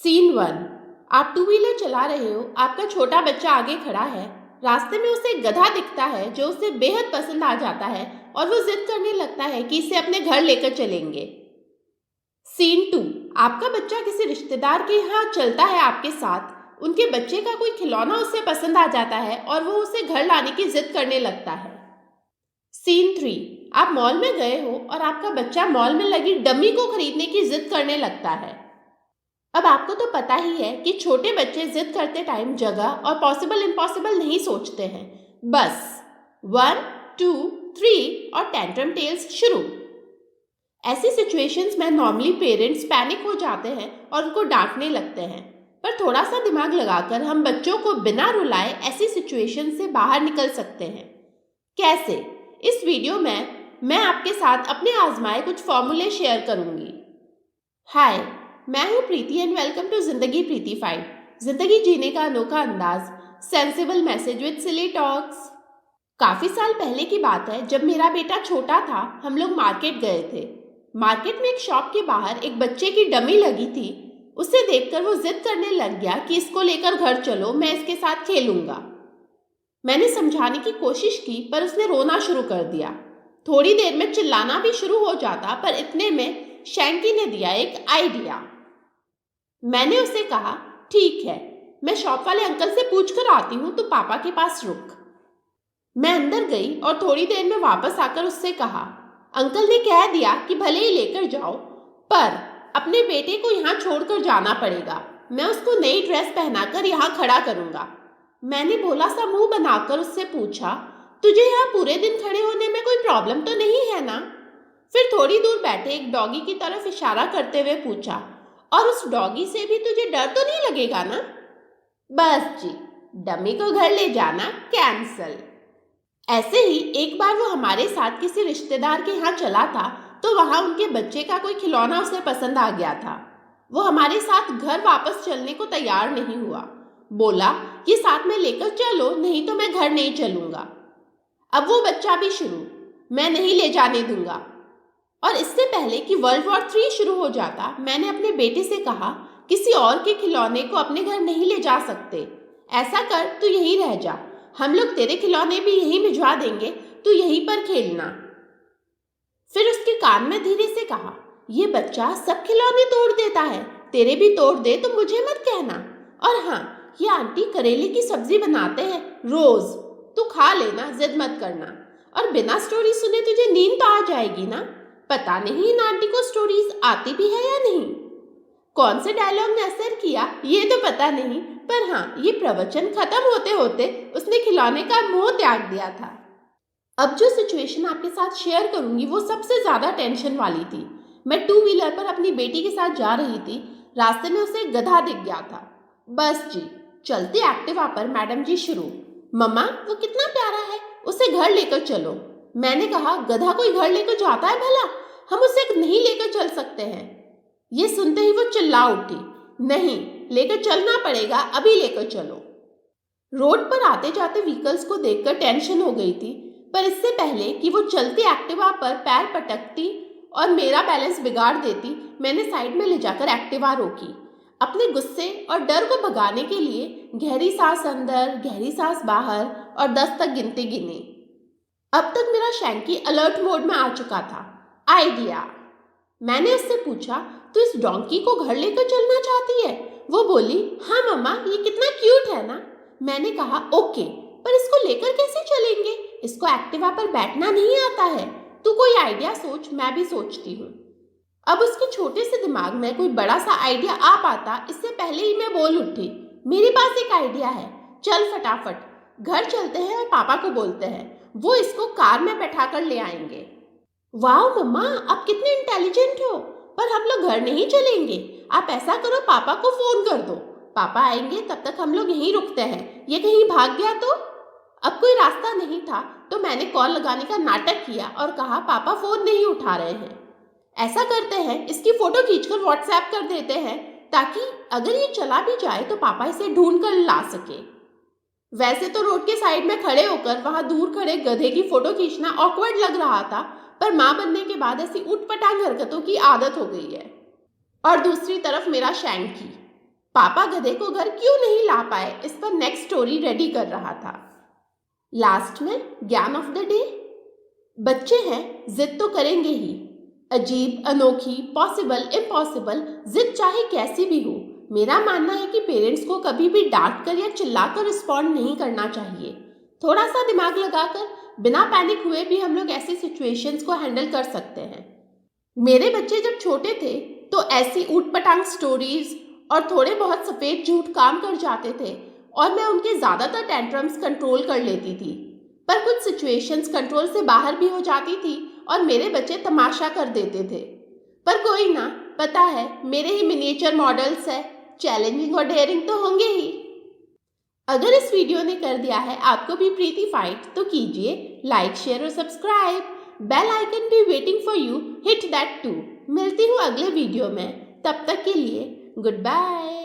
Scene 1। आप two wheeler चला रहे हो। आपका छोटा बच्चा आगे खड़ा है। रास्ते में उसे एक गधा दिखता है जो उसे बेहद पसंद आ जाता है और वो जिद करने लगता है कि इसे अपने घर लेकर चलेंगे। सीन 2। आपका बच्चा किसी रिश्तेदार के यहाँ चलता है आपके साथ। उनके बच्चे का कोई खिलौना उसे पसंद आ जाता है और वो उसे घर लाने की जिद करने लगता है। सीन 3। आप मॉल में गए हो और आपका बच्चा मॉल में लगी डमी को खरीदने की जिद करने लगता है। अब आपको तो पता ही है कि छोटे बच्चे जिद करते टाइम जगह और पॉसिबल इम्पॉसिबल नहीं सोचते हैं, बस 1, 2, 3 और टेंट्रम टेल्स शुरू। ऐसी सिचुएशंस में नॉर्मली पेरेंट्स पैनिक हो जाते हैं और उनको डांटने लगते हैं, पर थोड़ा सा दिमाग लगाकर हम बच्चों को बिना रुलाए ऐसी सिचुएशन से बाहर निकल सकते हैं। कैसे? इस वीडियो में मैं आपके साथ अपने आजमाए कुछ फॉर्मूले शेयर करूंगी। हाय, मैं हूँ प्रीति एंड वेलकम टू जिंदगी प्रीतिफाइड। जिंदगी जीने का अनोखा अंदाज, sensible message with silly talks. काफी साल पहले की बात है, जब मेरा बेटा छोटा था। हम लोग मार्केट गए थे। मार्केट में एक शॉप के बाहर एक बच्चे की डमी लगी थी। उसे देखकर वो जिद करने लग गया कि इसको लेकर घर चलो, मैं इसके साथ खेलूंगा। मैंने समझाने की कोशिश की पर उसने रोना शुरू कर दिया। थोड़ी देर में चिल्लाना भी शुरू हो जाता, पर इतने में शैंकी ने दिया एक आइडिया। मैंने उसे कहा, ठीक है, मैं शॉप वाले अंकल से पूछ कर आती हूँ, तो पापा के पास रुक। मैं अंदर गई और थोड़ी देर में वापस आकर उससे कहा, अंकल ने कह दिया कि भले ही लेकर जाओ, पर अपने बेटे को यहाँ छोड़कर जाना पड़ेगा। मैं उसको नई ड्रेस पहनाकर यहाँ खड़ा करूँगा। मैंने भोला सा मुंह बनाकर उससे पूछा, तुझे यहाँ पूरे दिन खड़े होने में कोई प्रॉब्लम तो नहीं है ना? फिर थोड़ी दूर बैठे एक डॉगी की तरफ इशारा करते हुए पूछा, और उस डॉगी से भी तुझे डर तो नहीं लगेगा ना? बस जी, डमी को घर ले जाना कैंसल। ऐसे ही एक बार वो हमारे साथ किसी रिश्तेदार के यहाँ चला था, तो वहाँ उनके बच्चे का कोई खिलौना उसे पसंद आ गया था। वो हमारे साथ घर वापस चलने को तैयार नहीं हुआ। बोला, ये साथ में लेकर चलो, नहीं तो मैं घर नहीं चलूंगा। अब वो बच्चा भी शुरू, मैं नहीं ले जाने दूंगा। और इससे पहले कि वर्ल्ड वॉर 3 शुरू हो जाता, मैंने अपने बेटे से कहा, किसी और के खिलौने को अपने घर नहीं ले जा सकते। ऐसा कर, तू यहीं रह जा, हम लोग तेरे खिलौने भी यहीं भिजवा देंगे, तू यहीं पर खेलना। फिर उसके कान में धीरे से कहा, ये बच्चा सब खिलौने तोड़ देता है, तेरे भी तोड़ दे तो मुझे मत कहना। और हाँ, ये आंटी करेले की सब्जी बनाते हैं रोज, तू खा लेना, जिद मत करना। और बिना स्टोरी सुने तुझे नींद तो आ जाएगी ना? पता नहीं इन आंटी को स्टोरीज आती भी है या नहीं। कौन से डायलॉग ने असर किया ये तो पता नहीं, पर हाँ, ये प्रवचन खत्म होते होते उसने खिलौने का मोह त्याग दिया था। अब जो सिचुएशन आपके साथ शेयर करूंगी वो सबसे ज्यादा टेंशन वाली थी। मैं टू व्हीलर पर अपनी बेटी के साथ जा रही थी। रास्ते में उसे एक गधा दिख गया था। बस जी, चलती एक्टिवा पर मैडम जी शुरू, मम्मा वो कितना प्यारा है, उसे घर लेकर चलो। मैंने कहा, गधा कोई घर लेकर जाता है भला? हम उसे नहीं लेकर चल सकते हैं। ये सुनते ही वो चिल्ला उठी, नहीं, लेकर चलना पड़ेगा, अभी लेकर चलो। रोड पर आते जाते व्हीकल्स को देखकर टेंशन हो गई थी, पर इससे पहले कि वो चलती एक्टिवा पर पैर पटकती और मेरा बैलेंस बिगाड़ देती, मैंने साइड में ले जाकर एक्टिवा रोकी। अपने गुस्से और डर को भगाने के लिए गहरी सांस अंदर, गहरी सांस बाहर और 10 तक गिनती गिनी। अब तक मेरा शैंकी अलर्ट मोड में आ चुका था। आइडिया। मैंने उससे पूछा, तू इस डोंकी को घर लेकर चलना चाहती है? वो बोली, हाँ मम्मा, ये कितना क्यूट है ना। मैंने कहा, ओके, पर इसको लेकर कैसे चलेंगे? इसको एक्टिवा पर बैठना नहीं आता है। तू कोई आइडिया सोच, मैं भी सोचती हूँ। अब उसके छोटे से दिमाग में कोई बड़ा सा आइडिया आ पाता, इससे पहले ही मैं बोल उठी, मेरे पास एक आइडिया है, चल फटाफट घर चलते हैं और पापा को बोलते हैं, वो इसको कार में बैठा कर ले आएंगे। वाह मम्मा, आप कितने इंटेलिजेंट हो, पर हम लोग घर नहीं चलेंगे। आप ऐसा करो, पापा को फोन कर दो, पापा आएंगे तब तक हम लोग यहीं रुकते हैं, ये कहीं भाग गया तो? अब कोई रास्ता नहीं था, तो मैंने कॉल लगाने का नाटक किया और कहा, पापा फोन नहीं उठा रहे हैं। ऐसा करते हैं, इसकी फोटो खींचकर व्हाट्सएप कर देते हैं, ताकि अगर ये चला भी जाए तो पापा इसे ढूंढ कर ला सके। वैसे तो रोड के साइड में खड़े होकर वहां दूर खड़े गधे की फोटो खींचना ऑकवर्ड लग रहा था, पर माँ बनने के बाद ऐसी उठपटांग हरकतों की आदत हो गई है। और दूसरी तरफ मेरा शैंकी, पापा गधे को घर क्यों नहीं ला पाए, इस पर नेक्स्ट स्टोरी रेडी कर रहा था। लास्ट में ज्ञान ऑफ द डे, बच्चे हैं, जिद तो करेंगे ही। अजीब, अनोखी, पॉसिबल, इम्पॉसिबल, जिद चाहे कैसी भी हो। मेरा मानना है कि पेरेंट्स को कभी भी डांट कर या चिल्लाकर रिस्पॉन्ड नहीं करना चाहिए। थोड़ा सा दिमाग लगाकर बिना पैनिक हुए भी हम लोग ऐसी सिचुएशंस को हैंडल कर सकते हैं। मेरे बच्चे जब छोटे थे तो ऐसी ऊटपटांग स्टोरीज और थोड़े बहुत सफ़ेद झूठ काम कर जाते थे और मैं उनके ज़्यादातर टेंट्रम्स कंट्रोल कर लेती थी। पर कुछ सिचुएशंस कंट्रोल से बाहर भी हो जाती थी और मेरे बच्चे तमाशा कर देते थे। पर कोई ना, पता है मेरे ही मिनिएचर मॉडल्स है, चैलेंजिंग और डेयरिंग तो होंगे ही। अगर इस वीडियो ने कर दिया है आपको भी प्रीति फाइट तो कीजिए लाइक, शेयर और सब्सक्राइब। बेल आइकन भी waiting for you, hit that too. मिलती हूँ अगले वीडियो में, तब तक के लिए गुड बाय।